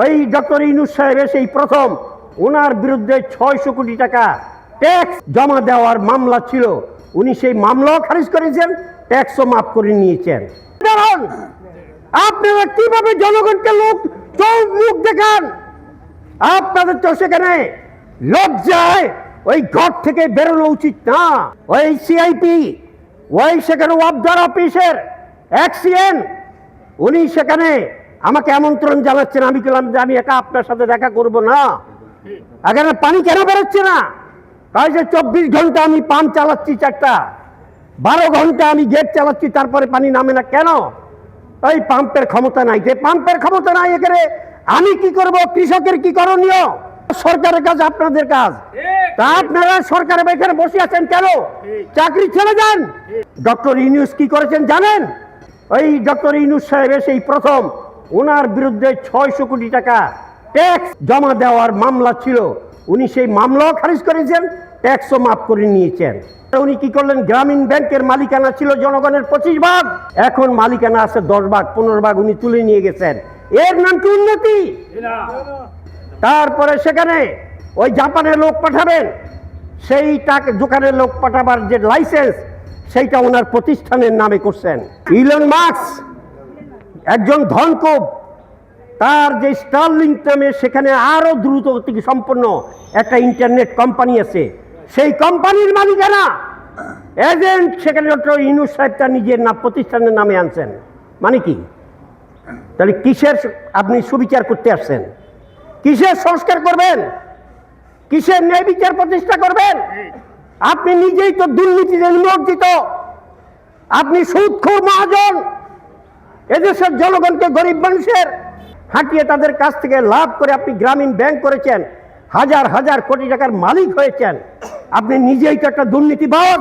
ওই ডক্টর ইউনূস সাহেব সেই প্রথম ওনার বিরুদ্ধে 600 কোটি টাকা ট্যাক্স জমা দেওয়ার মামলা ছিল, উনি সেই মামলাও খারিজ করেছেন, ট্যাক্সও মাফ করে নিয়েছেন। আপনারা কিভাবে জনগণকে মুখ দেখান? আপনাদের তো সেখানে লজ্জায় ওই ঘর থেকে বেরোনো উচিত না। ওই সিআইপি, ওই সেখানে ওয়াবদার অফিসের এক্সিএন, উনি সেখানে আমাকে আমন্ত্রণ জানাচ্ছেন। আমি বললাম যে আমি একা আপনার সাথে দেখা করব না। এখানে পানি কেন বেরোচ্ছে না? তাই যে 24 ঘন্টা আমি পাম্প চালাচ্ছি, 4টা 12 ঘন্টা আমি গেট চালাচ্ছি, তারপরে পানি নামে না কেন? ওই পাম্পের ক্ষমতা নাই। যে পাম্পের ক্ষমতা নাই, এখানে আমি কি করব? কৃষকের কি করণীয়? সরকারের কাজ, আপনাদের কাজ। তা আপনারা সরকারের এখানে বসে আছেন কেন? চাকরি ছেড়ে যান। ডক্টর ইউনূস কি করেছেন জানেন? ওই ডক্টর ইউনূস সাহেব সেই প্রথম ওনার বিরুদ্ধে 600 কোটি টাকা ট্যাক্স জমা দেওয়ার মামলা ছিল, উনি সেই মামলাও খারিজ করেছেন, ট্যাক্সও মাফ করে নিয়েছেন। উনি কি করলেন? গ্রামীণ ব্যাংকের মালিকানা ছিল জনগণের 25 ভাগ, এখন মালিকানা আছে 10 ভাগ, 15 ভাগ উনি তুলে নিয়ে গেছেন। এর নাম কি উন্নতি? তারপরে সেখানে ওই জাপানের লোক পাঠাবেন, সেই টাকা দোকানের লোক পাঠাবার যে লাইসেন্স, সেইটা ওনার প্রতিষ্ঠানের নামে করছেন। ইলন মাস্ক একজন ধনকুব, তার যে স্টারলিংক নামে সেখানে আরো দ্রুত গতি সম্পন্ন একটা ইন্টারনেট কোম্পানি আছে, সেই কোম্পানির মালিকানা এজেন্ট সেখানে ডক্টর ইউনূস সাহেব তার নিজের নাম প্রতিষ্ঠানের নামে আনছেন। মানে কি? তাহলে কিসের আপনি সুবিচার করতে আসছেন? কিসের সংস্কার করবেন? কিসের ন্যায় বিচার প্রতিষ্ঠা করবেন? আপনি নিজেই তো দুর্নীতিতে নিমজ্জিত। আপনি সুদখোর মহাজন। এদেশের জনগণকে, গরিব মানুষের হাঁটিয়ে তাদের কাছ থেকে লাভ করে আপনি গ্রামীণ ব্যাংক করেছেন, হাজার হাজার কোটি টাকার মালিক হয়েছেন। আপনি নিজেই তো একটা দুর্নীতিবাজ।